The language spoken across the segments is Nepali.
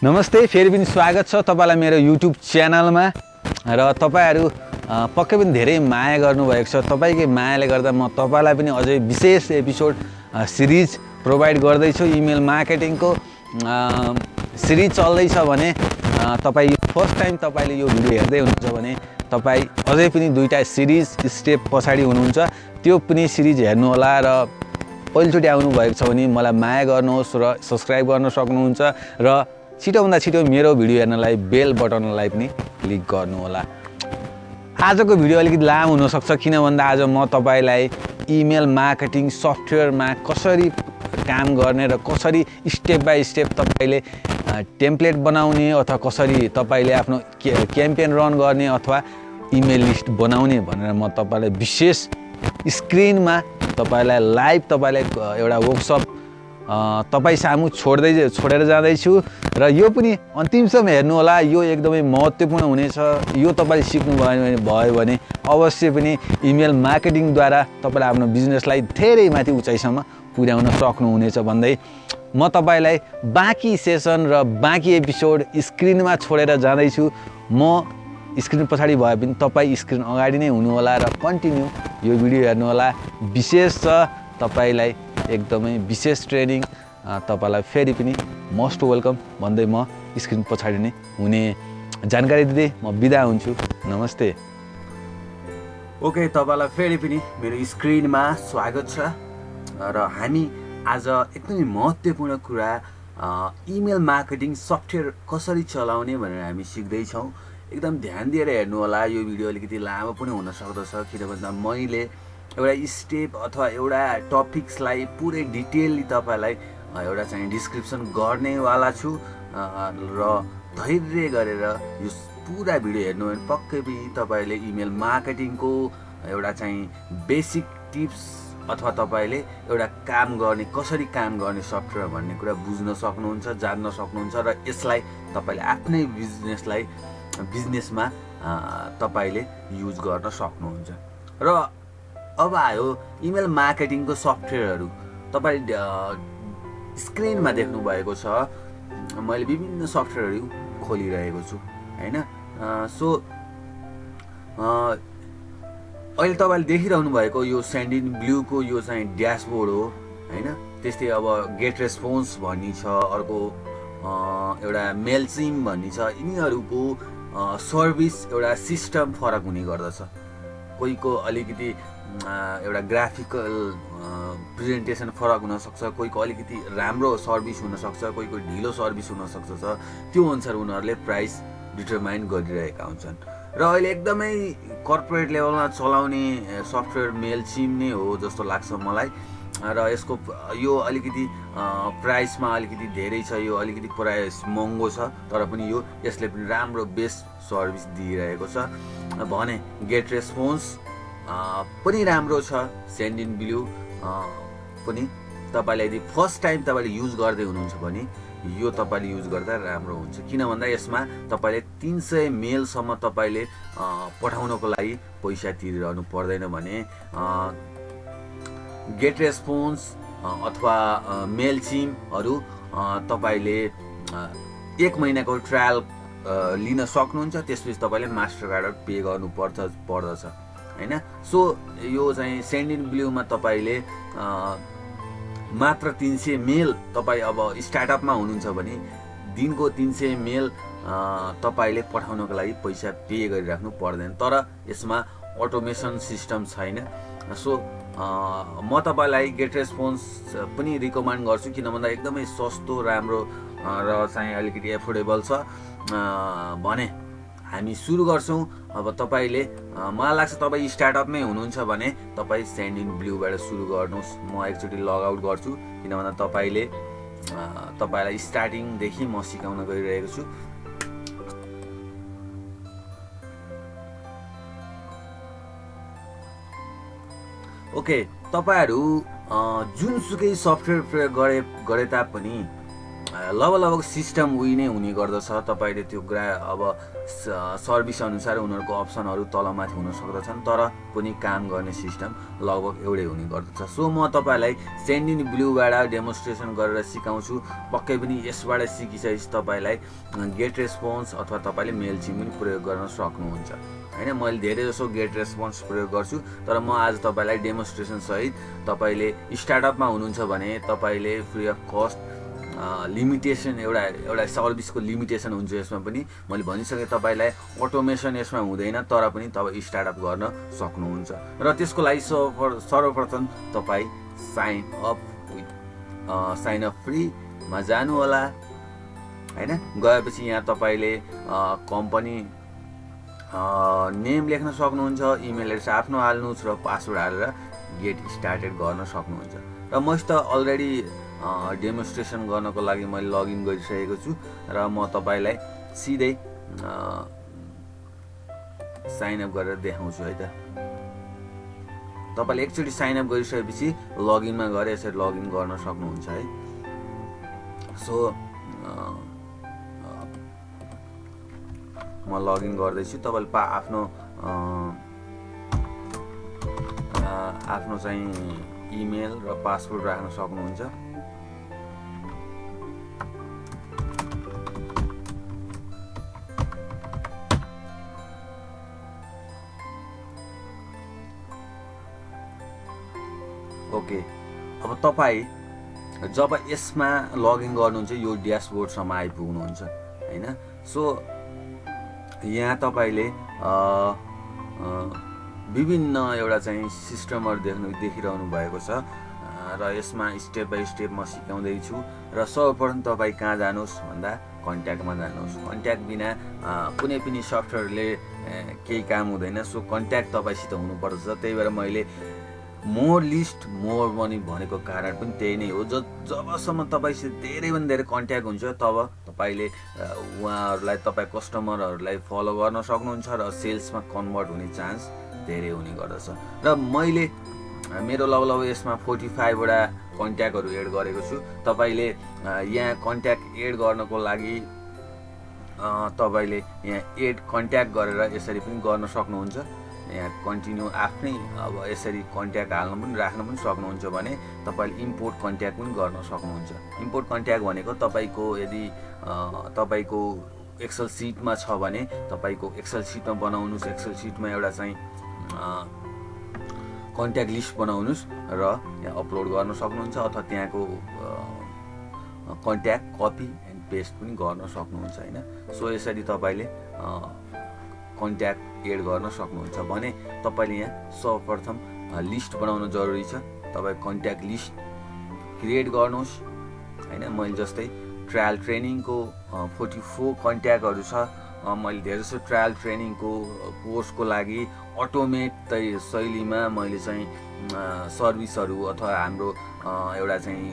नमस्ते, फेरि पनि स्वागत छ तपाईलाई मेरो युट्युब च्यानलमा र तपाईहरु पक्कै पनि धेरै माया गर्नुभएको छ। तपाईकै मायाले गर्दा म तपाईलाई पनि अझै विशेष एपिसोड सिरिज प्रोभाइड गर्दै छु। इमेल मार्केटिङको सिरिज चल्दैछ भने तपाई फर्स्ट टाइम तपाईले यो भिडियो हेर्दै हुनुहुन्छ भने तपाई अझै पनि दुईटा सिरिज स्टेप पछाडी हुनुहुन्छ, त्यो पनि सिरिज हेर्नु होला र पहिलोचोटि आउनु भएको छ भने मलाई माया गर्नुहोस् र सब्स्क्राइब गर्न सक्नुहुन्छ र छिटोभन्दा छिटो मेरो भिडियो हेर्नलाई बेल बटनलाई पनि क्लिक गर्नु होला। आजको भिडियो अलिकति लामो हुन सक्छ किन भन्दा आज म तपाईलाई इमेल मार्केटिङ सफ्टवेयरमा कसरी काम गर्ने र कसरी स्टेप बाइ स्टेप तपाईले टेम्प्लेट बनाउने अथवा कसरी तपाईले आफ्नो क्याम्पेन रन गर्ने अथवा इमेल लिस्ट बनाउने भनेर म तपाईलाई विशेष स्क्रिनमा तपाईलाई लाइभ तपाईलाई एउटा वर्कसप तपाई सामु छोडेर जाँदैछु र यो पनि अन्तिमसम्म हेर्नु होला। यो एकदमै महत्त्वपूर्ण हुनेछ। यो तपाईले सिक्नु भयो भने अवश्य पनि इमेल मार्केटिङद्वारा तपाईले आफ्नो बिजनेसलाई धेरै माथि उचाइसम्म पुर्याउन सक्नुहुनेछ भन्दै म तपाईलाई बाँकी सेसन र बाँकी एपिसोड स्क्रिनमा छोडेर जाँदैछु। म स्क्रिन पछाडि भए पनि तपाई स्क्रिन अगाडि नै हुनु होला र कन्टिन्यू यो भिडियो हेर्नु होला। विशेष छ तपाईलाई एकदमै विशेष ट्रेनिङ तपाईलाई फेरि पनि मोस्ट वेलकम भन्दै म स्क्रिन पछाडि नै हुने जानकारी दिँदै म बिदा हुन्छु। नमस्ते। ओके, तपाईलाई फेरि पनि मेरो स्क्रिनमा स्वागत छ र हामी आज एकदमै महत्त्वपूर्ण कुरा इमेल मार्केटिङ सफ्टवेयर कसरी चलाउने भनेर हामी सिक्दै छौं। एकदम ध्यान दिएर हेर्नु होला। यो भिडियो अलिकति लामो पनि हुन सक्दछ किन भन्दा मैले एउटा स्टेप अथवा एउटा टपिक्सलाई पुरै डिटेलली तपाईलाई एउटा चाहिँ डिस्क्रिप्सन गर्नेवाला छु र धैर्य गरेर यो पुरा भिडियो हेर्नु भने पक्कै पनि तपाईले इमेल मार्केटिङको एउटा चाहिँ बेसिक टिप्स अथवा तपाईले एउटा काम गर्ने कसरी काम गर्ने सफ्टवेयर भन्ने कुरा बुझ्न सक्नुहुन्छ, जान्न सक्नुहुन्छ र यसलाई तपाईले आफ्नै बिजनेसमा तपाईले युज गर्न सक्नुहुन्छ। र अब आयो इमेल मार्केटिङको सफ्टवेयरहरू। तपाई स्क्रिनमा देख्नु भएको छ मैले विभिन्न सफ्टवेयरहरू खोलिरहेको छु हैन। सो अहिले तपाईले देखिरहनु भएको यो सेन्डिनब्लूको यो चाहिँ ड्यासबोर्ड हो हैन। त्यस्तै अब गेट रेस्पोन्स भन्ने छ, अर्को एउटा मेलचिम भन्ने छ। यिनीहरूको सर्भिस एउटा सिस्टम फरक हुने गर्दछ। कोहीको अलिकति एउटा ग्राफिकल प्रेजेन्टेसन फरक हुन सक्छ, कोहीको अलिकति राम्रो सर्भिस हुन सक्छ, कोहीको ढिलो सर्भिस हुन सक्छ। त्यो अनुसार उनीहरूले प्राइस डिटरमाइन गरिरहेका हुन्छन् र अहिले एकदमै कर्पोरेट लेभलमा चलाउने सफ्टवेयर मेलचिम नै हो जस्तो लाग्छ मलाई। र यसको यो अलिकति प्राइसमा अलिकति धेरै छ, यो अलिकति प्राइस महँगो छ, तर पनि यसले पनि राम्रो बेस्ट सर्भिस दिइरहेको छ भने गेट रेस्पोन्स पनि राम्रो छ। सेन्डिनब्लू पनि तपाईले यदि फर्स्ट टाइम तपाईले युज गर्दै हुनुहुन्छ भने यो तपाईले युज गर्दा राम्रो हुन्छ किन भन्दा यसमा तपाईले 300 मेलसम्म तपाईले पठाउनको लागि पैसा तिरिरहनु पर्दैन भने गेट रेस्पोन्स अथवा मेलचिमहरु तपाईले 1 महिनाको ट्रायल लिन सक्नुहुन्छ। त्यसपछि तपाईले मास्टर कार्ड पे गर्नु पर्दछ हैन। सो यो चाहिँ सेन्डिनब्लूमा तपाईले मात्र 300 मेल तपाई अब स्टार्टअपमा हुनुहुन्छ भने दिनको 300 मेल तपाईले पठाउनको लागि पैसा पे गरिराख्नु पर्दैन, तर यसमा अटोमेसन सिस्टम छैन। सो म तपाईलाई गेट रेस्पोन्स पनि रिकमेन्ड गर्छु किन भन्दा एकदमै सस्तो, राम्रो र चाहिँ अलिकति एफोर्डेबल छ भने हामी सुरु गर्छौं। अब तपाईले मलाई लाग्छ तपाई स्टार्टअपमै हुनुहुन्छ भने तपाई सेन्डिनब्लूबाट सुरु गर्नुहोस्। म एकचोटी लग आउट गर्छु किन भन्दा तपाईलाई स्टार्टिङ देखि म सिकाउन गइरहेको छु। ओके, तपाईहरु जुनसुकै सफ्टवेयर प्रयोग गरे तापनि लगभग सिस्टम उही नै हुने गर्दछ। तपाईँले त्यो अब सर्भिस अनुसार उनीहरूको अप्सनहरू तलमाथि हुन सक्दछन्, तर पनि काम गर्ने सिस्टम लगभग एउटै हुने गर्दछ। सो म तपाईँलाई सेन्ड इन ब्लूबाट डेमोन्स्ट्रेसन गरेर सिकाउँछु। पक्कै पनि यसबाट सिकिसकेपछि तपाईँलाई गेट रेस्पोन्स अथवा तपाईँले मेलचिम पनि प्रयोग गर्न सक्नुहुन्छ होइन। मैले धेरै जसो गेट रेस्पोन्स प्रयोग गर्छु, तर म आज तपाईँलाई डेमोन्स्ट्रेसन सहित, तपाईँले स्टार्टअपमा हुनुहुन्छ भने तपाईँले फ्री अफ कस्ट लिमिटेसन एउटा सर्भिसको लिमिटेसन हुन्छ यसमा पनि मैले भनिसकेँ तपाईँलाई। अटोमेसन यसमा हुँदैन, तर पनि तपाईँ स्टार्टअप गर्न सक्नुहुन्छ। र त्यसको लागि सर्वप्रथम तपाईँ साइन अप फ्रीमा जानु होला होइन। गएपछि यहाँ तपाईँले कम्पनी नेम लेख्न सक्नुहुन्छ, इमेल एड्रेस आफ्नो हाल्नुहोस् र पासवर्ड हालेर गेट स्टार्टेड गर्न सक्नुहुन्छ। र म त अलरेडी डेमोन्स्ट्रेसन गर्नको लागि मैले लगइन गरिसकेको छु र म तपाईँलाई सिधै साइनअप गरेर देखाउँछु है त। तपाईँले एकचोटि साइनअप गरिसकेपछि लगइनमा गएर यसरी लगइन गर्न सक्नुहुन्छ है। सो म लगइन गर्दैछु। तपाईँले आफ्नो चाहिँ इमेल र पासवर्ड राख्न सक्नुहुन्छ। ओके, अब तपाईँ जब यसमा लगइन गर्नुहुन्छ यो ड्यासबोर्डसम्म आइपुग्नुहुन्छ होइन। सो यहाँ तपाईँले विभिन्न एउटा चाहिँ सिस्टमहरू देखिरहनु भएको छ र यसमा स्टेप बाई स्टेप म सिकाउँदैछु। र सर्वप्रथम तपाईँ कहाँ जानुहोस् भन्दा कन्ट्याक्टमा जानुहोस्। कन्ट्याक्ट बिना कुनै पनि सफ्टवेयरले केही काम हुँदैन। सो कन्ट्याक्ट तपाईँसित हुनुपर्छ। त्यही भएर मैले मोर लिस्ट मोर मनी भनेको कारण पनि त्यही नै हो। जबसम्म तपाईँसित धेरैभन्दा धेरै कन्ट्याक्ट हुन्छ तब तपाईँले उहाँहरूलाई, तपाईँ कस्टमरहरूलाई फलो गर्न सक्नुहुन्छ र सेल्समा कन्भर्ट हुने चान्स धेरै हुने गर्दछ। र मैले मेरो लगभग यसमा 45 वटा कन्ट्याक्टहरू एड गरेको छु। तपाईँले यहाँ कन्ट्याक्ट एड गर्नको लागि तपाईँले यहाँ एड कन्ट्याक्ट गरेर यसरी पनि गर्न सक्नुहुन्छ। यहाँ कन्टिन्यू आफ्नै अब यसरी कन्ट्याक्ट हाल्न पनि राख्न पनि सक्नुहुन्छ भने तपाईँले इम्पोर्ट कन्ट्याक्ट पनि गर्न सक्नुहुन्छ। इम्पोर्ट कन्ट्याक्ट भनेको तपाईँको यदि तपाईँको एक्सेल सिटमा छ भने तपाईँको एक्सेल सिटमा बनाउनुहोस्। एक्सेल सिटमा एउटा चाहिँ कन्ट्याक्ट लिस्ट बनाउनुहोस् र यहाँ अपलोड गर्न सक्नुहुन्छ, अथवा त्यहाँको कन्ट्याक्ट कपी एन्ड पेस्ट पनि गर्न सक्नुहुन्छ होइन। सो यसरी तपाईँले कन्ट्याक्ट एड गर्न सक्नुहुन्छ भने तपाईँले यहाँ सर्वप्रथम लिस्ट बनाउन जरुरी छ। तपाईँ कन्ट्याक्ट लिस्ट क्रिएट गर्नुहोस् होइन। मैले जस्तै ट्रायल ट्रेनिङको 44 कन्ट्याक्टहरू छ। मैले धेरै जसो ट्रायल ट्रेनिङको कोर्सको लागि अटोमेट शैलीमा मैले चाहिँ सर्भिसहरू अथवा हाम्रो एउटा चाहिँ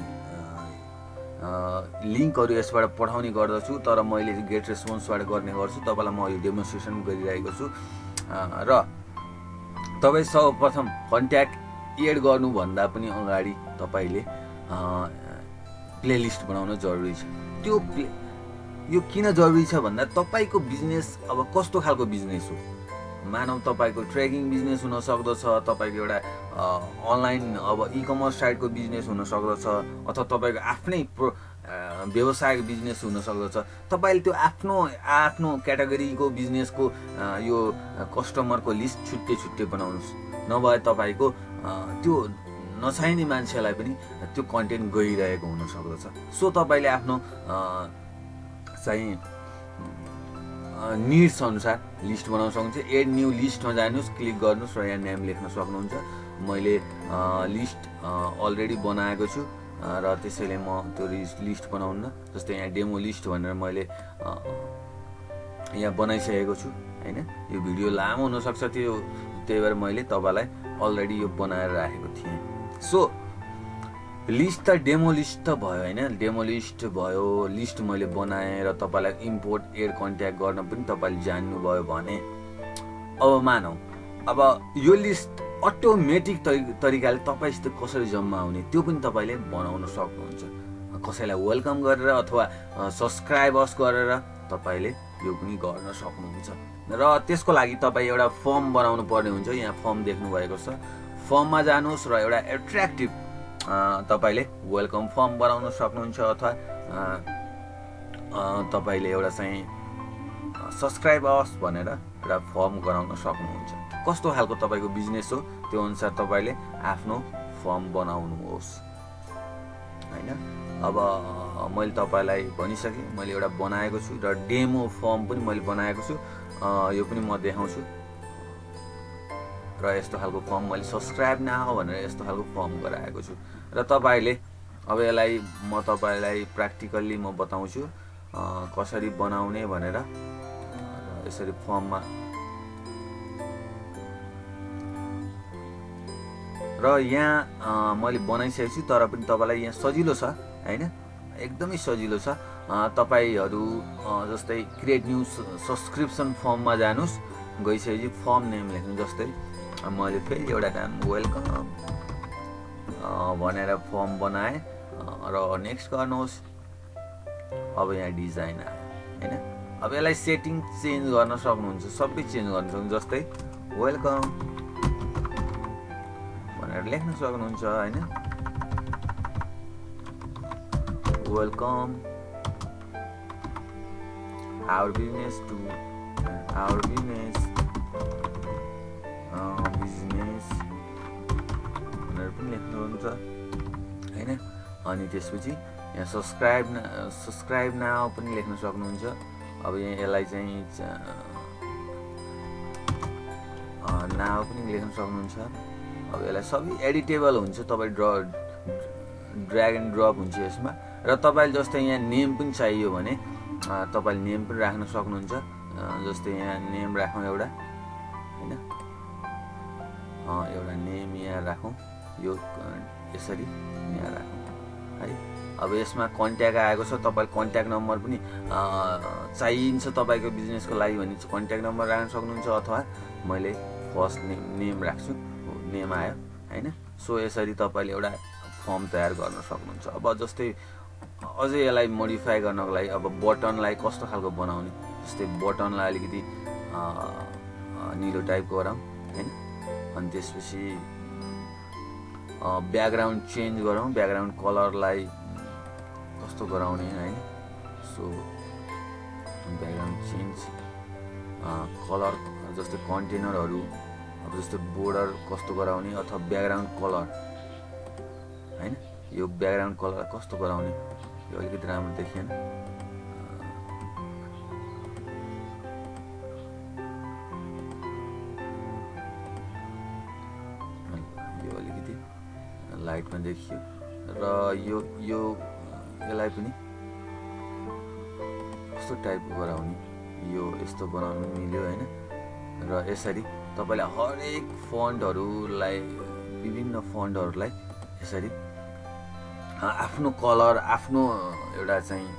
लिङ्कहरू यसबाट पठाउने गर्दछु। तर मैले गेट रेस्पोन्सबाट गर्ने गर्छु। तपाईँलाई म यो डेमोन्स्ट्रेसन गरिरहेको छु। र तपाईँ सर्वप्रथम कन्ट्याक्ट एड गर्नुभन्दा पनि अगाडि तपाईँले प्लेलिस्ट बनाउन जरुरी छ। यो किन जरुरी छ भन्दा तपाईँको बिजनेस अब कस्तो खालको बिजनेस हो। मानव तपाईँको ट्रेकिङ बिजनेस हुन सक्दछ, तपाईँको एउटा अनलाइन अब इकमर्स साइटको बिजनेस हुन सक्दछ, अथवा तपाईँको आफ्नै व्यवसायिक बिजनेस हुन सक्दछ। तपाईँले त्यो आफ्नो क्याटेगोरीको बिजनेसको यो कस्टमरको लिस्ट छुट्टै छुट्टै बनाउनुहोस्। नभए तपाईँको त्यो नचाहिने मान्छेलाई पनि त्यो कन्टेन्ट गइरहेको हुन सक्दछ। सो तपाईँले आफ्नो चाहिँ निड्स अनुसार लिस्ट बनाउन सक्नुहुन्छ। एड न्यू लिस्टमा जानुहोस्, क्लिक गर्नुहोस् र यहाँ नेम लेख्न सक्नुहुन्छ। मैले लिस्ट अलरेडी बनाएको छु र त्यसैले म त्यो लिस्ट बनाउन, जस्तै यहाँ डेमो लिस्ट भनेर मैले यहाँ बनाइसकेको छु होइन। यो भिडियो लामो हुनसक्छ, त्यही भएर मैले तपाईँलाई अलरेडी यो बनाएर राखेको थिएँ। सो लिस्ट त डेमो लिस्ट त भयो होइन। डेमो लिस्ट भयो, लिस्ट मैले बनाएँ र तपाईँलाई इम्पोर्ट एड कन्ट्याक्ट गर्न पनि तपाईँले जान्नुभयो भने अब मानौ अब यो लिस्ट अटोमेटिक तरिकाले तपाईँसित कसरी जम्मा हुने त्यो पनि तपाईँले बनाउन सक्नुहुन्छ। कसैलाई वेलकम गरेर अथवा सब्सक्राइब अस गरेर तपाईँले यो पनि गर्न सक्नुहुन्छ। र त्यसको लागि तपाईँ एउटा फर्म बनाउनु पर्ने हुन्छ। यहाँ फर्म देख्नु भएको छ, फर्ममा जानुहोस् र एउटा एट्र्याक्टिभ तपाईँले वेलकम फर्म बनाउन सक्नुहुन्छ अथवा तपाईँले एउटा चाहिँ सब्सक्राइब अस भनेर एउटा फर्म गराउन सक्नुहुन्छ। कस्तो खालको तपाईँको बिजनेस हो त्यो अनुसार तपाईँले आफ्नो फर्म बनाउनुहोस् हैन। अब मैले तपाईँलाई भनिसकेँ, मैले एउटा बनाएको छु र डेमो फर्म पनि मैले बनाएको छु, यो पनि म देखाउँछु। र यस्तो खालको फर्म मैले सब्सक्राइब नाउ भनेर यस्तो खालको फर्म गराएको छु। र तपाईँले अब यसलाई म तपाईँलाई प्र्याक्टिकल्ली म बताउँछु कसरी बनाउने भनेर। यसरी फर्ममा र यहाँ मैले बनाइसकेको छु, तर पनि तपाईँलाई यहाँ सजिलो छ हैन, एकदमै सजिलो छ। तपाईँहरू जस्तै क्रिएट न्यू सब्सक्रिप्सन फर्ममा जानुहोस्, गइसकेपछि फर्म नेम लेख्नु। जस्तै मैले फेरि एउटा नाम वेलकम भनेर फर्म बनाएँ र नेक्स्ट गर्नुहोस्। अब यहाँ डिजाइन आयो हैन। अब यसलाई सेटिङ चेन्ज गर्न सक्नुहुन्छ, सबै चेन्ज गर्न सक्नुहुन्छ। जस्तै वेलकम भनेर लेख्न सक्नुहुन्छ हैन। Welcome our business to our business भनेर पनि लेख्नुहुन्छ हैन। अनि त्यसपछि यहाँ सब्सक्राइब नाउ पनि लेख्न सक्नुहुन्छ। अब यहाँ यसलाई चाहिँ नाउ पनि लेख्न सक्नुहुन्छ। अब यसलाई सबै एडिटेबल हुन्छ, तपाईँ ड्र्याग एन्ड ड्रप हुन्छ यसमा। र तपाईँले जस्तै यहाँ नेम पनि चाहियो भने तपाईँले नेम पनि राख्न सक्नुहुन्छ। जस्तै यहाँ नेम राखौँ एउटा हैन, एउटा नेम यहाँ राखौँ, यो यसरी यहाँ राखौँ है। अब यसमा कन्ट्याक्ट आएको छ, तपाईँले कन्ट्याक्ट नम्बर पनि चाहिन्छ तपाईँको बिजनेसको लागि भने कन्ट्याक्ट नम्बर राख्न सक्नुहुन्छ। अथवा मैले फर्स्ट नेम राख्छु, नेम आयो हैन। सो यसरी तपाईँले एउटा फर्म तयार गर्न सक्नुहुन्छ। अब जस्तै अझै यसलाई मोडिफाई गर्नको लागि अब बटनलाई कस्तो खालको बनाउने, जस्तै बटनलाई अलिकति निलो टाइपको गरौँ हैन। अनि त्यसपछि ब्याकग्राउन्ड चेन्ज गरौँ, ब्याकग्राउन्ड कलरलाई कस्तो गराउने हैन। सो ब्याकग्राउन्ड चेन्ज कलर, जस्तै कन्टेनरहरू, अब जस्तो बोर्डर कस्तो गराउने अथवा ब्याकग्राउन्ड कलर हैन। यो ब्याकग्राउन्ड कलर कस्तो गराउने, यो अलिकति राम्रो देखिएन। यो अलिकति लाइटमा देखियो। र यो यसलाई पनि कस्तो टाइपको गराउने, यो यस्तो बनाउनु मिल्यो हैन। र यसरी तपाईँले हरेक फन्टहरूलाई, विभिन्न फन्टहरूलाई यसरी आफ्नो कलर, आफ्नो एउटा चाहिँ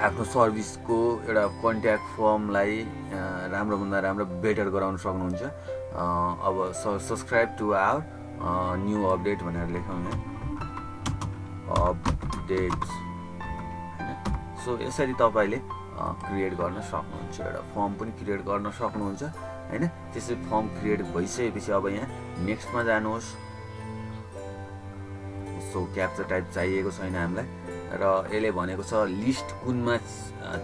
आफ्नो सर्भिसको एउटा कन्ट्याक्ट फर्मलाई राम्रोभन्दा राम्रो बेटर गराउन सक्नुहुन्छ। अब subscribe to our new update भनेर लेखौँ यहाँ, अपडेट्स हैन। सो यसरी तपाईँले क्रिएट गर्न सक्नुहुन्छ, एउटा फर्म पनि क्रिएट गर्न सक्नुहुन्छ हैन। त्यसरी फर्म क्रिएट भइसकेपछि अब यहाँ नेक्स्टमा जानुहोस्। सो क्याप्चा टाइप चाहिएको छैन हामीलाई, र यसले भनेको छ लिस्ट कुनमा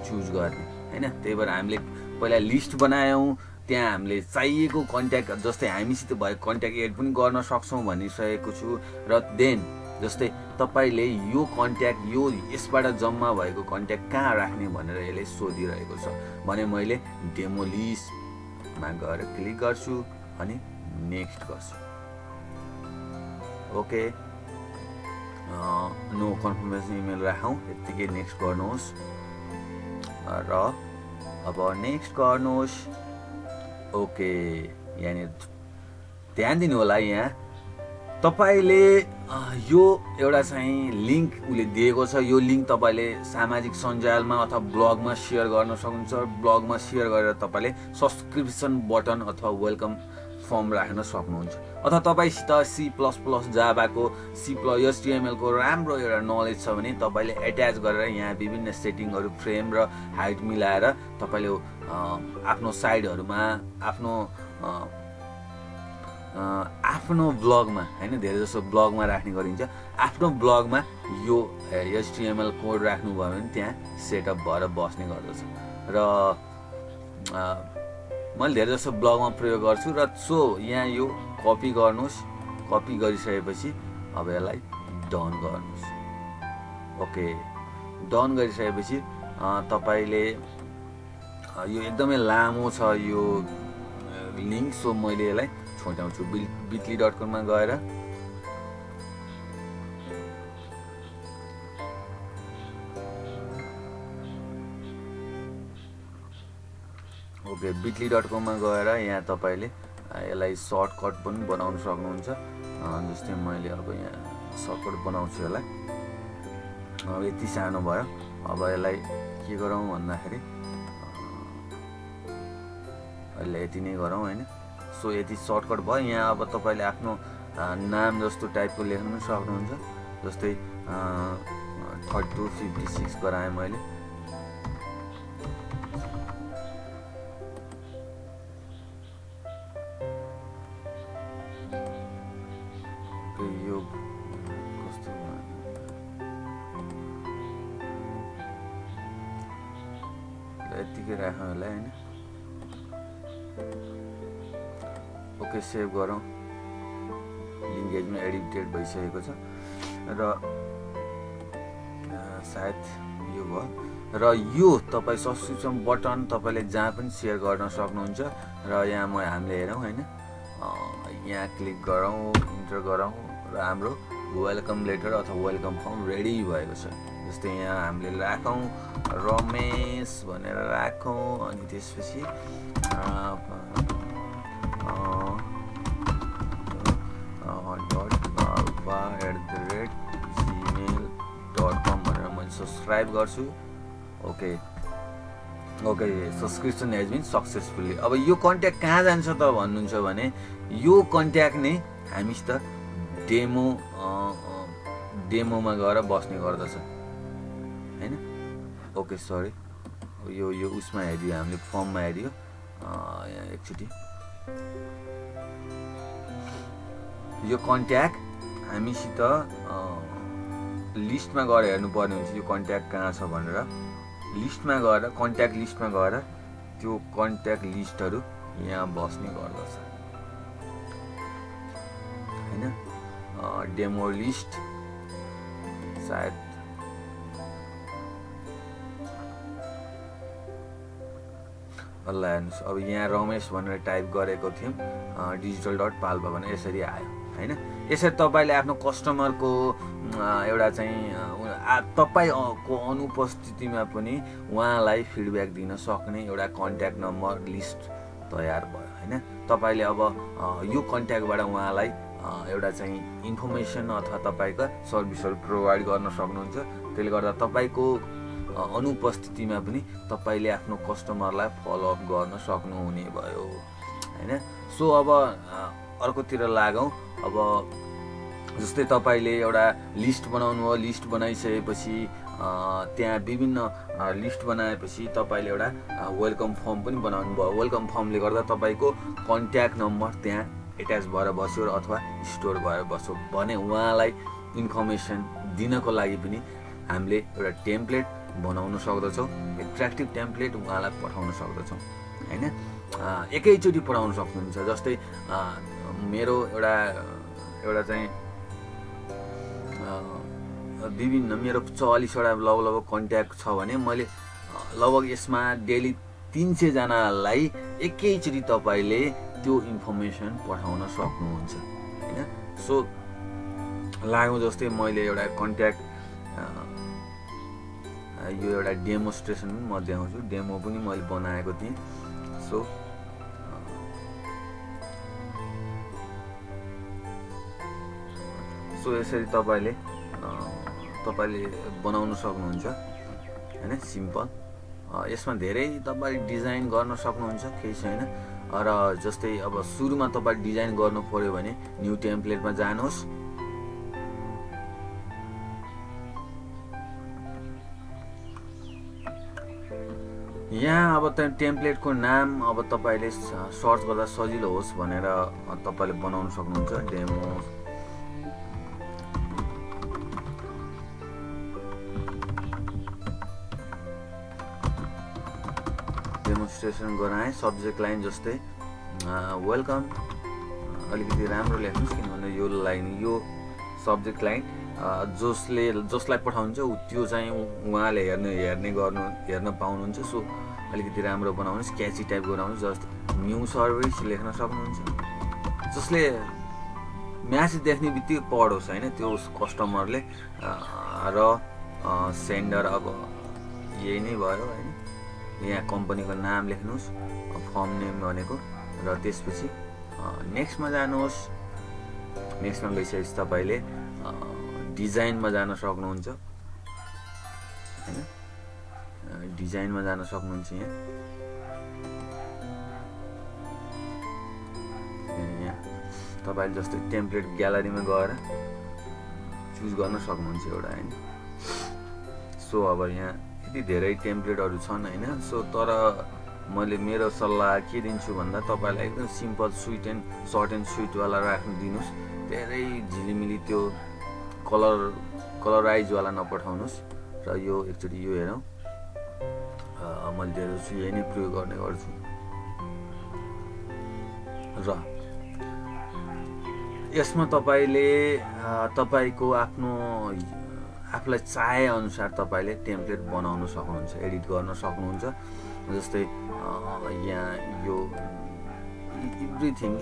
चुज गर्ने हैन। त्यही भएर हामीले पहिला लिस्ट बनायौँ, त्यहाँ हामीले चाहिएको कन्ट्याक्ट, जस्तै हामीसित भएको कन्ट्याक्ट एड पनि गर्न सक्छौँ भनिसकेको छु। र देन जस्तै तपाईँले यो कन्ट्याक्ट, यो यसबाट जम्मा भएको कन्ट्याक्ट कहाँ राख्ने भनेर यसले सोधिरहेको छ भने मैले डेमो लिस्टमा गएर क्लिक गर्छु अनि नेक्स्ट गर्छु। ओके, नो कन्फर्मेसन इमेल राखौँ, यत्तिकै नेक्स्ट गर्नुहोस्। र अब नेक्स्ट गर्नुहोस्। ओके, यहाँनिर ध्यान दिनु होला, यहाँ तपाईँले यो एउटा चाहिँ लिङ्क उसले दिएको छ। यो लिङ्क तपाईँले सामाजिक सञ्जालमा अथवा ब्लगमा सेयर गर्न सक्नुहुन्छ। ब्लगमा सेयर गरेर तपाईँले सब्सक्रिप्सन बटन अथवा वेलकम फर्म राख्न सक्नुहुन्छ। अथवा तपाईँसित C++ जाभाको HTML को राम्रो एउटा नलेज छ भने तपाईँले एट्याच गरेर यहाँ विभिन्न सेटिङहरू फ्रेम र हाइट मिलाएर तपाईँले आफ्नो साइडहरूमा आफ्नो ब्लगमा हैन धेरै जसो ब्लगमा राख्ने गरिन्छ आफ्नो ब्लगमा यो HTML कोड राख्नुभयो भने त्यहाँ सेटअप भएर बस्ने गर्दछ र मैले धेरै जसो ब्लगमा प्रयोग गर्छु र सो यहाँ यो कपी गर्नुहोस् कपी गरिसकेपछि अब यसलाई डन गर्नुहोस् ओके डन गरिसकेपछि तपाईले यो एकदमै लामो छ यो लिंक सो मैले यसलाई छोटाउँछु bitly.com मा गएर ओके bitly.com मा गएर यहाँ तपाईले यसलाई सर्टकट पनि बनाउन सक्नुहुन्छ जस्तै मैले अब यहाँ सर्टकट बनाउँछु यसलाई अब यति सानो भयो अब यसलाई के गरौँ भन्दाखेरि अहिले यति नै गरौँ हैन सो यति सर्टकट भयो यहाँ अब तपाईले आफ्नो नाम जस्तो टाइपको लेख्न पनि सक्नुहुन्छ जस्तै 3256 गराएँ मैले यो कस्तो यतिकै राखौँ होला हैन ओके सेभ गरौँ लिङ्केजमा एडिटेड भइसकेको छ र सायद यो भयो र यो तपाईँ सब्सक्रिप्सन बटन तपाईले जहाँ पनि सेयर गर्न सक्नुहुन्छ र यहाँ हामीले हेरौँ हैन यहाँ क्लिक गरौँ इन्टर गरौँ र हाम्रो वेलकम लेटर अथवा वेलकम फर्म रेडी भएको छ जस्तै यहाँ हामीले राखौँ रमेश भनेर राखौँ अनि त्यसपछि gmail.com भनेर मैले सब्सक्राइब गर्छु okay okay subscription has been successfully अब यो कन्ट्याक्ट कहाँ जान्छ त भन्नुहुन्छ भने यो कन्ट्याक्ट नै हामीसित डेमोमा गएर बस्ने गर्दछ हैन ओके सरी यो उसमा हेरियो हामीले फर्ममा हेरियो यहाँ एकचोटि यो कन्ट्याक्ट हामीसित लिस्टमा गएर हेर्नु पर्ने हुन्छ यो कन्ट्याक्ट कहाँ छ भनेर लिस्टमा गएर कन्ट्याक्ट लिस्टमा गएर त्यो कन्ट्याक्ट लिस्टहरू यहाँ बस्ने गर्दछ हैन डेमो लिस्ट सायद हेर्नुहोस् अब यहाँ रमेश भनेर टाइप गरेको थियौँ digital.palpa भनेर यसरी आयो हैन यसरी तपाईले आफ्नो कस्टमरको एउटा चाहिँ तपाईको अनुपस्थितिमा पनि उहाँलाई फिडब्याक दिन सक्ने एउटा कन्ट्याक्ट नम्बर लिस्ट तयार भयो हैन तपाईले अब यो कन्ट्याक्टबाट उहाँलाई एउटा चाहिँ इन्फर्मेसन अथवा तपाईका सर्भिसहरु प्रोवाइड गर्न सक्नुहुन्छ त्यसले गर्दा तपाईको अनुपस्थितिमा पनि तपाईले आफ्नो कस्टमरलाई फलो अप गर्न सक्नुहुने भयो हैन सो अब अर्कोतिर लागौं अब जस्तै तपाईले एउटा लिस्ट बनाउनु हो लिस्ट बनाइसकेपछि त्यहाँ विभिन्न लिस्ट बनाएपछि तपाईले एउटा वेलकम फर्म पनि बनाउनु भयो वेलकम फर्मले गर्दा तपाईको कन्ट्याक्ट नम्बर त्यहाँ एट्याच भएर बस्यो अथवा स्टोर भएर बस्यो भने उहाँलाई इन्फर्मेसन दिनको लागि पनि हामीले एउटा टेम्प्लेट बनाउन सक्दछौं एट्र्याक्टिभ टेम्प्लेट उहाँलाई पठाउन सक्दछौं हैन एकैचोटी पठाउन सक्नुहुन्छ जस्तै मेरो एउटा चाहिँ विभिन्न मेरो 44 वटा लगभग कन्ट्याक्ट छ भने मैले लगभग यसमा डेली 300 जनालाई एकैचोटी तपाईले त्यो इन्फर्मेसन पठाउन सक्नुहुन्छ हैन सो लागौं जस्तै मैले एउटा कन्ट्याक्ट यो एउटा डेमोन्स्ट्रेसन पनि म देखाउँछु डेमो पनि मैले बनाएको थिएँ सो यसरी तपाईले बनाउन सक्नुहुन्छ हैन सिम्पल यसमा धेरै तपाईले डिजाइन गर्न सक्नुहुन्छ केही छैन र जस्तै अब सुरुमा तपाईँ डिजाइन गर्नु पर्यो भने न्यू टेम्प्लेटमा जानुहोस्। यहाँ अब टेम्प्लेटको नाम अब तपाईँले सर्च गर्दा सजिलो होस् भनेर तपाईँले बनाउन सक्नुहुन्छ। डेमोन्स्ट्रेसन गराएँ। सब्जेक्ट लाइन जस्तै वेलकम अलिकति राम्रो लेख्नुहोस्, किनभने यो लाइन यो सब्जेक्ट लाइन जसलाई पठाउनुहुन्छ त्यो चाहिँ उहाँले हेर्न पाउनुहुन्छ। सो अलिकति राम्रो बनाउनुहोस्, क्याची टाइप बनाउनुहोस्। जस्तै न्यू सर्भिस लेख्न सक्नुहुन्छ, जसले म्यासेज देख्ने बित्तिकै पढोस् होइन त्यो कस्टमरले। र सेन्डर अब यही नै भयो होइन। यहाँ कम्पनीको नाम लेख्नुहोस्, फर्म नेम भनेको, र त्यसपछि नेक्स्टमा जानुहोस्। नेक्स्टमा गइसकेपछि तपाईँले डिजाइनमा जान सक्नुहुन्छ होइन। डिजाइनमा जान सक्नुहुन्छ। यहाँ तपाईँले जस्तै टेम्प्लेट ग्यालरीमा गएर चुज गर्न सक्नुहुन्छ एउटा होइन। सो अब यहाँ यति धेरै टेम्प्लेटहरू छन् होइन। सो तर मैले मेरो सल्लाह के दिन्छु भन्दा तपाईँलाई एकदम सिम्पल सर्ट एन्ड स्विटवाला दिनुहोस्। धेरै झिलिमिली त्यो कलराइजवाला नपठाउनुहोस्। र यो एकचोटि यो हेरौँ, मैले दिएको छु यही नै प्रयोग गर्ने गर्छु। र यसमा तपाईँले तपाईँको आफूलाई चाहे अनुसार तपाईँले टेम्प्लेट बनाउन सक्नुहुन्छ, एडिट गर्न सक्नुहुन्छ। जस्तै यहाँ यो एभ्रिथिङ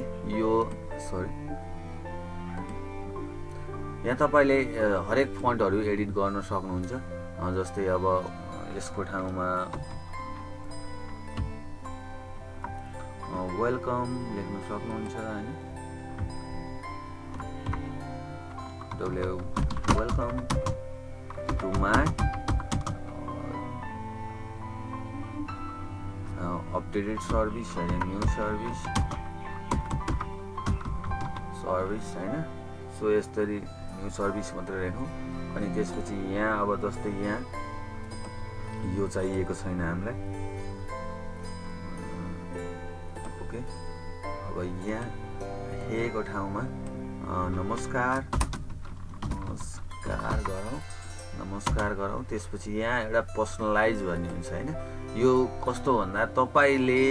यहाँ तपाईँले हरेक फन्टहरू एडिट गर्न सक्नुहुन्छ। जस्तै अब यसको ठाउँमा वेलकम लेख्न सक्नुहुन्छ होइन। Welcome to my updated service होइन, न्यू सर्भिस होइन। सो यसरी न्यू सर्भिस मात्रै लेखौँ। अनि त्यसपछि यहाँ अब जस्तै यहाँ यो चाहिएको छैन हामीलाई। ओके, अब यहाँ हेको ठाउँमा नमस्कार गरौँ। त्यसपछि यहाँ एउटा पर्सनलाइज भन्ने हुन्छ होइन। यो कस्तो भन्दा तपाईँले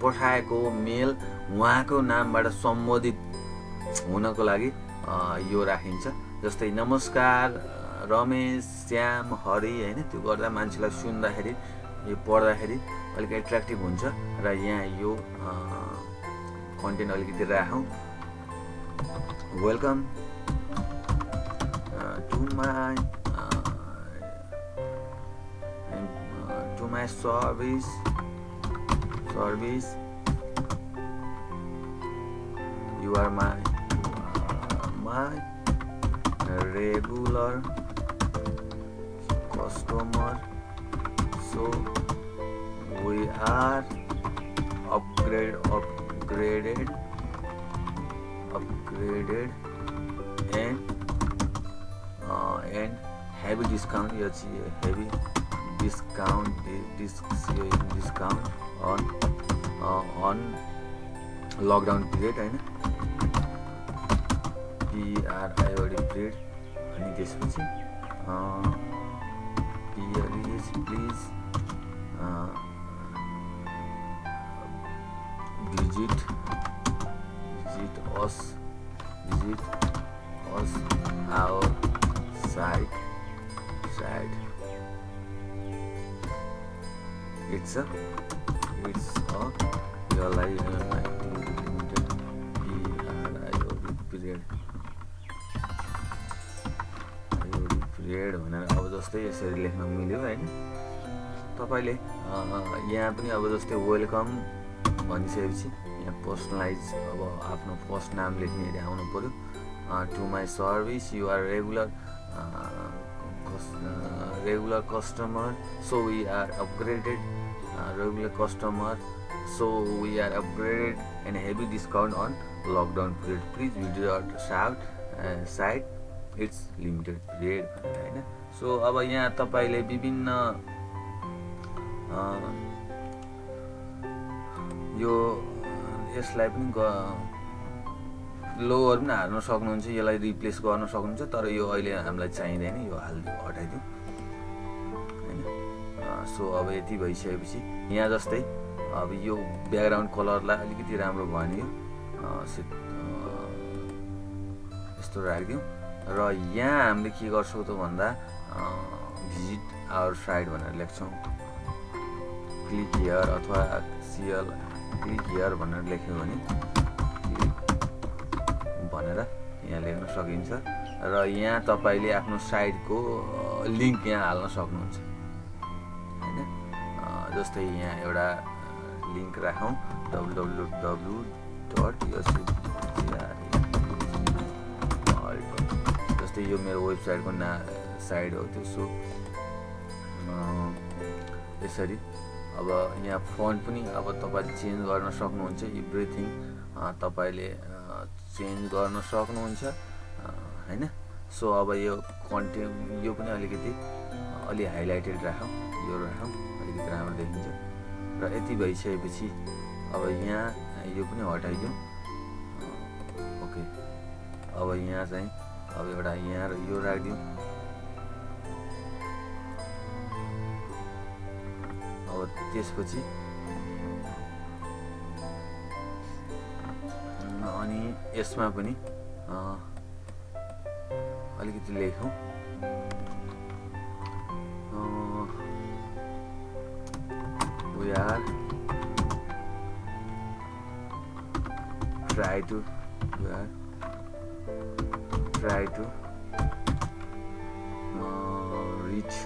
पठाएको मेल उहाँको नामबाट सम्बोधित हुनको लागि यो राखिन्छ। जस्तै नमस्कार रमेश, श्याम, हरि होइन। त्यो गर्दा मान्छेलाई सुन्दाखेरि यो पढ्दाखेरि अलिक एट्र्याक्टिभ हुन्छ। र यहाँ यो कन्टेन्ट अलिकति राखौँ। Welcome to my service you are my regular customer, so we are upgraded and heavy discount. Heavy discount on lockdown period होइन। PRIOD period। अनि त्यसपछि please visit us our site. It's a period भनेर अब जस्तै यसरी लेख्न मिल्यो होइन। तपाईँले यहाँ पनि अब जस्तै वेलकम भनिसकेपछि यहाँ पर्सनलाइज अब आफ्नो फर्स्ट नाम लेख्ने आउनु पर्यो। To my service you are regular customer, so we are upgraded regular customer So we are upgraded and heavy discount on lockdown period. Please visit our site. It's limited period होइन. सो अब यहाँ तपाईँले विभिन्न यो यसलाई पनि लोहरू पनि हाल्न सक्नुहुन्छ, यसलाई रिप्लेस गर्न सक्नुहुन्छ, तर यो अहिले हामीलाई चाहिँदैन, यो हटाइदिउँ होइन. सो अब यति भइसकेपछि यहाँ जस्तै अब यो ब्याकग्राउन्ड कलरलाई अलिकति राम्रो भन्यो यस्तो राखिदिउँ. र यहाँ हामीले के गर्छौँ त भन्दा भिजिट आवर साइट भनेर लेख्छौँ. क्लिक हियर अथवा सिएल क्लिक हियर भनेर लेख्यो भने भनेर यहाँ लेख्न सकिन्छ. र यहाँ तपाईँले आफ्नो साइटको लिङ्क यहाँ हाल्न सक्नुहुन्छ होइन. जस्तै यहाँ एउटा लिङ्क राखौँ www. जस्तै यो मेरो वेबसाइटको साइट हो त्यो. सो यसरी अब यहाँ फन्ट पनि अब तपाईँले चेन्ज गर्न सक्नुहुन्छ. एभ्रिथिङ तपाईँले चेन्ज गर्न सक्नुहुन्छ होइन. सो अब यो कन्टेन्ट यो पनि अलिकति अलि हाइलाइटेड राखौँ, यो राखौँ अलिकति राम्रो देखिन्छ. र यति भइसकेपछि अब यहाँ यो पनि हटाइदिउँ. ओके. अब यहाँ चाहिँ अब एउटा यहाँ यो राखिदिउँ. अब त्यसपछि अनि यसमा पनि अलिकति लेखौँ. We are try to reach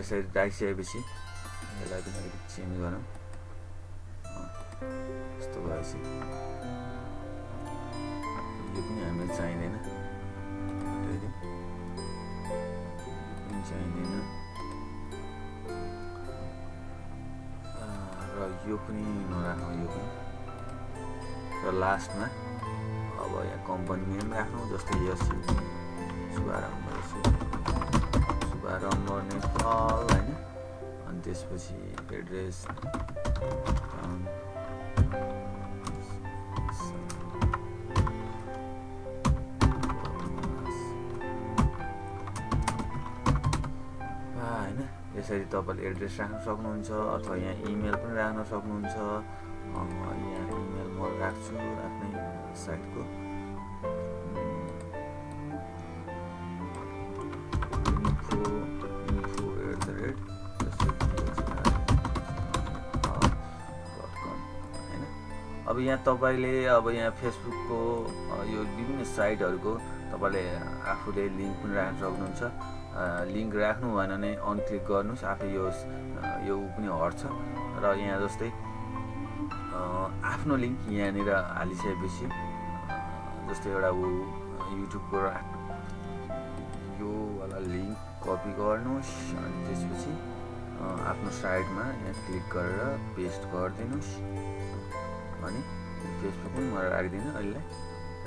यसरी राखिसकेपछि यसलाई पनि अलिकति चेन्ज गरौँ. यस्तो भएपछि यो पनि हामीलाई चाहिँदैन, र यो पनि नराखौँ. यो पनि र लास्टमा अब यहाँ कम्पनी नेम राख्नु. जस्तै यस शुभारम्भ नेपाल होइन. अनि त्यसपछि एड्रेस होइन. यसरी तपाईँले एड्रेस राख्न सक्नुहुन्छ अथवा यहाँ इमेल पनि राख्न सक्नुहुन्छ. यहाँ इमेल म राख्छु आफ्नै साइटको. अब यहाँ तपाईँले अब यहाँ फेसबुकको यो विभिन्न साइटहरूको तपाईँले आफूले लिङ्क पनि राख्न सक्नुहुन्छ. लिङ्क राख्नु भएन भने अनक्लिक गर्नुहोस्, आफै यो पनि हट्छ. र यहाँ जस्तै आफ्नो लिङ्क यहाँनिर हालिसकेपछि जस्तै एउटा युट्युबको योवाला लिङ्क कपी गर्नुहोस्. अनि त्यसपछि आफ्नो साइटमा यहाँ क्लिक गरेर पेस्ट गरिदिनुहोस्. अनि फेसबुक पनि म राख्दिनँ अहिले.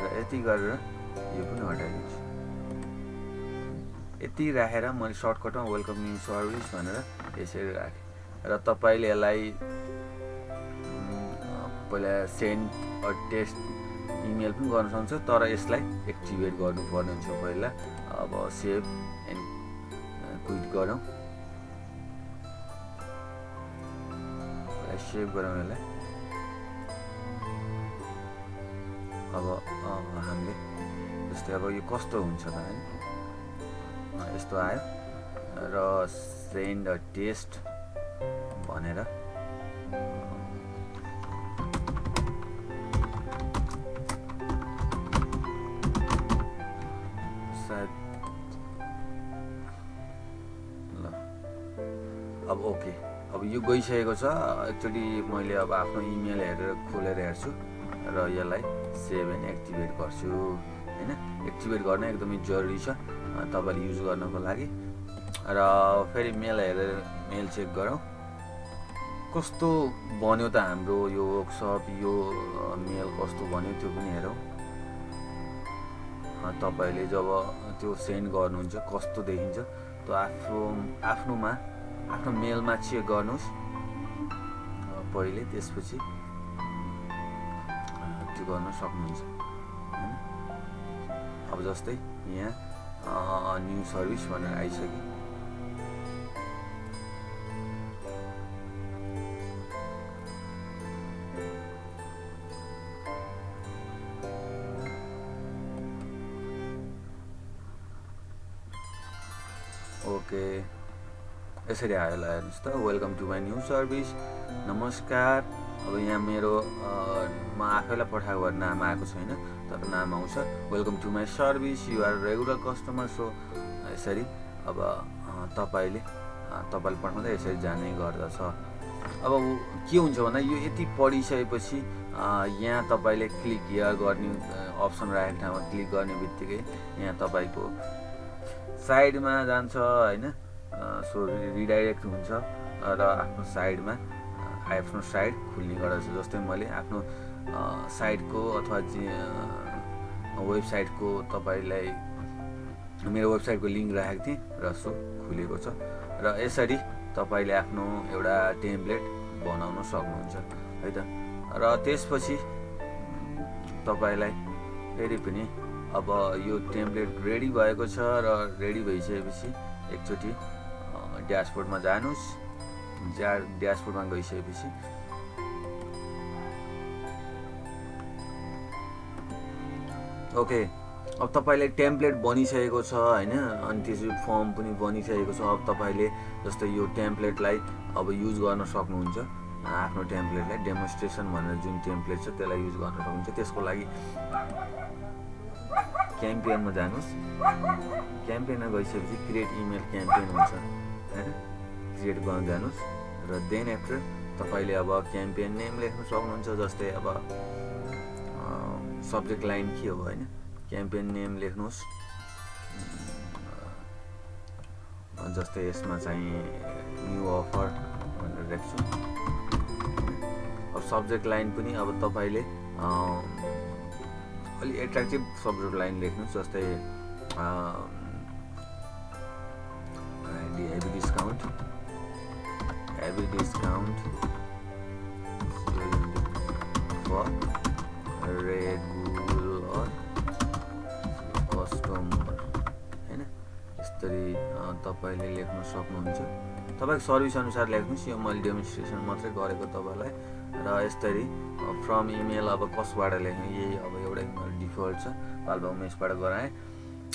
र यति गरेर यो पनि हटाइदिन्छु. यति राखेर मैले सर्टकटमा वेलकम न्यू सर्भिस भनेर यसरी राखेँ. र तपाईँले यसलाई पहिला सेन्ड टेस्ट इमेल पनि गर्न सक्नुहुन्छ, तर यसलाई एक्टिभेट गर्नुपर्ने हुन्छ पहिला. अब सेभ एन्ड क्विट गरौँ, सेभ गरौँ यसलाई। अब हामीले जस्तै अब यो कस्तो हुन्छ त हैन, यस्तो आयो र सेन्ड अ टेस्ट भनेर सायद ल अब ओके, अब यो गइसकेको छ। एकचोटि मैले अब आफ्नो इमेल हेरेर खोलेर हेर्छु र यसलाई सेभ एन्ड एक्टिभेट गर्छु हैन। एक्टिभेट गर्न एकदमै जरुरी छ तपाईले युज गर्नको लागि। र फेरि मेल हेरेर मेल चेक गरौँ कस्तो बन्यो त हाम्रो यो वर्कसप, यो मेल कस्तो बन्यो त्यो पनि हेरौँ। तपाईले जब त्यो सेन्ड गर्नुहुन्छ कस्तो देखिन्छ त्यो आफ्नो मेलमा चेक गर्नुहोस् पहिले, त्यसपछि त्यो गर्न सक्नुहुन्छ हैन। अब जस्तै यहाँ न्यू सर्भिस भनेर आइसक्यो। ओके, यसरी आयो ल, हेर्नुहोस् त, welcome to my new service, नमस्कार। अब यहाँ मेरो म आफैलाई पठाएको भएर नाम आएको छैन, तर नाम आउँछ, welcome to my service, you are regular customer. So यसरी अब तपाईँले पठाउँदा यसरी जाने गर्दछ। अब के हुन्छ भन्दा यो यति पढिसकेपछि यहाँ तपाईँले क्लिक हियर गर्ने अप्सन राखेको ठाउँमा क्लिक गर्ने बित्तिकै यहाँ तपाईँको साइडमा जान्छ हैन। सो रिडाइरेक्ट हुन्छ र आफ्नो साइडमा आफ्नो साइट खुल्ने गर्दछ। जस्तै मैले आफ्नो साइटको अथवा वेबसाइटको तपाईलाई मेरो वेबसाइटको लिङ्क राखेको थिएँ र सो खुलेको छ। र यसरी तपाईले आफ्नो एउटा टेम्प्लेट बनाउन सक्नुहुन्छ है त। र त्यसपछि तपाईलाई फेरि पनि अब यो टेम्प्लेट रेडी भएको छ र रेडी भइसकेपछि एकचोटि ड्यासबोर्डमा जानुस्। ड्यासबोर्डमा गइसकेपछि ओके, अब तपाईले टेम्प्लेट बनिसकेको छ हैन, अनि त्यसपछि फर्म पनि बनिसकेको छ। अब तपाईले जस्तै यो टेम्प्लेटलाई अब युज गर्न सक्नुहुन्छ। आफ्नो टेम्प्लेटलाई डेमोन्स्ट्रेसन भनेर जुन टेम्प्लेट छ त्यसलाई युज गर्न सक्नुहुन्छ। त्यसको लागि क्याम्पेनमा जानुस्। क्याम्पेनमा गइसकेपछि क्रिएट इमेल क्याम्पेन हुन्छ हैन, क्रिएट गर्न जानुस् र देन आफ्टर तपाईले अब क्याम्पेन नेम लेख्न सक्नुहुन्छ। जस्तै अब सब्जेक्ट लाइन के हो हैन, क्याम्पेन नेम लेख्नुहोस्। जस्तै यसमा चाहिँ न्यू अफर भनेर लेख्छु। अब सब्जेक्ट लाइन पनि अब तपाईले अलि एट्र्याक्टिभ सब्जेक्ट लाइन लेख्नुहोस्। जस्तै heavy discount for regular customer हैन। यसरी तपाईले लेख्न सक्नुहुन्छ। तपाईको सर्भिस अनुसार लेख्नुहोस्। यो मैले डेमोन्स्ट्रेसन मात्रै गरेको तपाईलाई। र यसरी फ्रम इमेल अब कसबाट लेख्ने, यही अब एउटा इमेल डिफल्ट छ, पाल्पा उमेशबाट गराएँ।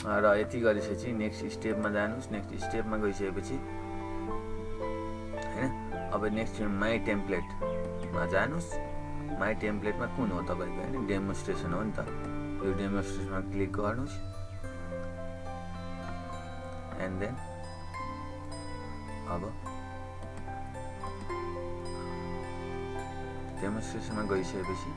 र यति गरिसकेपछि नेक्स्ट स्टेपमा जानुहोस्। नेक्स्ट स्टेपमा गइसकेपछि हैन, अब नेक्स्ट माई टेम्प्लेटमा जानुहोस्। माई टेम्प्लेटमा कुन हो तपाईको हैन, डेमोन्स्ट्रेसन हो नि त। यो डेमोन्स्ट्रेसनमा क्लिक गर्नुहोस् एन्ड देन अब डेमोन्स्ट्रेसनमा गइसकेपछि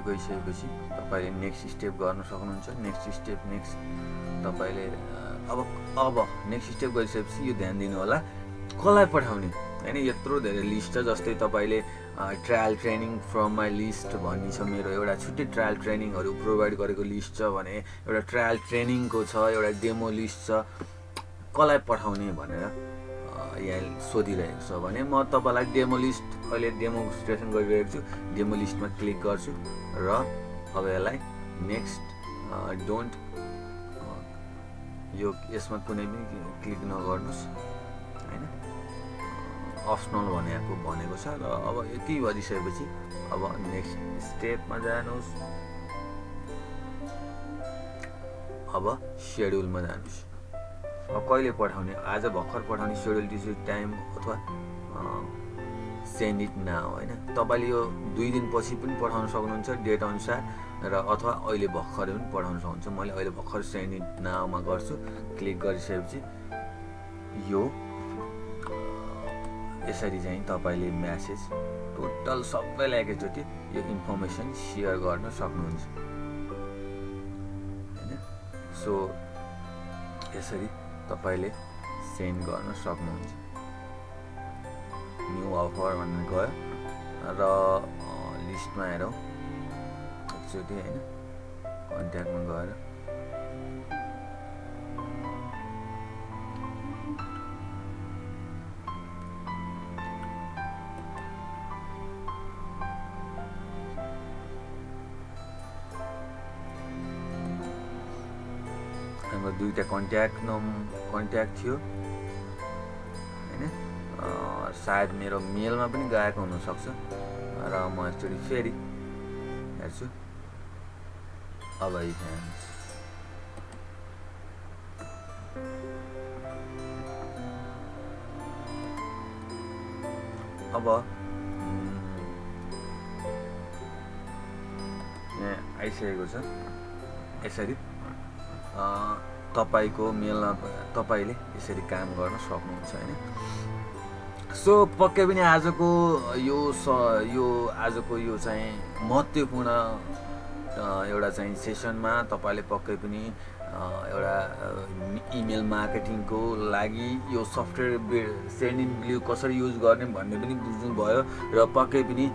गइसकेपछि तपाईले नेक्स्ट स्टेप गर्न सक्नुहुन्छ। नेक्स्ट तपाईले अब नेक्स्ट स्टेप गइसकेपछि यो ध्यान दिनु होला कसलाई पठाउने हैन। यत्रो धेरै लिस्ट छ। जस्तै तपाईले trial training from my list भन्ने छ, मेरो एउटा छुट्टै ट्रायल ट्रेनिङहरू प्रोभाइड गरेको लिस्ट छ भने, एउटा ट्रायल ट्रेनिङको छ, एउटा डेमो लिस्ट छ, कसलाई पठाउने भनेर यहाँ सोधिरहेको छ भने म तपाईँलाई डेमो लिस्ट अहिले डेमोन्स्ट्रेसन गरिरहेको छु। डेमो लिस्टमा क्लिक गर्छु र अब यसलाई नेक्स्ट डोन्ट यो यसमा कुनै पनि क्लिक नगर्नुहोस् होइन, अप्सनल भनेको छ। र अब यति गरिसकेपछि अब नेक्स्ट स्टेपमा जानुहोस्। अब सेड्युलमा जानुहोस्। अब कहिले पठाउने, आज भर्खर पठाउने सेड्युल डिजिट टाइम अथवा सेन्ड इट नाउ होइन। तपाईँले यो 2 दिनपछि पनि पठाउन सक्नुहुन्छ डेट अनुसार र अथवा अहिले भर्खर पनि पठाउन सक्नुहुन्छ। मैले अहिले भर्खर सेन्ड इट नाउमा गर्छु। क्लिक गरिसकेपछि यो यसरी चाहिँ तपाईँले म्यासेज टोटल सबैलाई एकैचोटि यो इन्फर्मेसन सेयर गर्न सक्नुहुन्छ होइन। सो यसरी तपाईँले सेन्ड गर्न सक्नुहुन्छ। न्यू अफर भनेर गयो र लिस्टमा हेरौँ एकचोटि होइन, कन्ट्याक्टमा गएर हाम्रो 2टा कन्ट्याक्ट थियो होइन। सायद मेरो मेलमा पनि गएको हुनसक्छ र म एकचोटि फेरि हेर्छु। अब अब यहाँ आइसकेको छ। यसरी तपाईँको मेलमा तपाईँले यसरी काम गर्न सक्नुहुन्छ होइन। सो पक्कै पनि आजको यो आजको यो चाहिँ महत्त्वपूर्ण एउटा चाहिँ सेसनमा तपाईँले पक्कै पनि एउटा इमेल मार्केटिङको लागि यो सफ्टवेयर सेन्ड इन ब्लू कसरी युज गर्ने भन्ने पनि बुझ्नुभयो र पक्कै पनि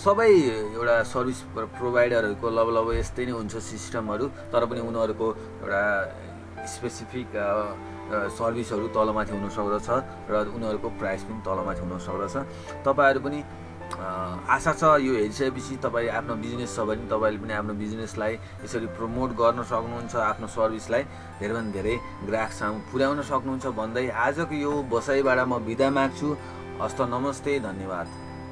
सबै एउटा सर्भिस प्रोभाइडरहरूको लगभग यस्तै नै हुन्छ सिस्टमहरू, तर पनि उनीहरूको एउटा स्पेसिफिक सर्भिसहरू तलमाथि हुन सक्दछ र उनीहरूको प्राइस पनि तलमाथि हुन सक्दछ। तपाईँहरू पनि आशा छ यो हेरिसकेपछि तपाईँ आफ्नो बिजनेस छ भने तपाईँले पनि आफ्नो बिजनेसलाई यसरी प्रमोट गर्न सक्नुहुन्छ, आफ्नो सर्भिसलाई धेरैभन्दा धेरै ग्राहक सामु पुर्याउन सक्नुहुन्छ भन्दै आजको यो बसाइबाट म बिदा माग्छु। हस्त नमस्ते, धन्यवाद।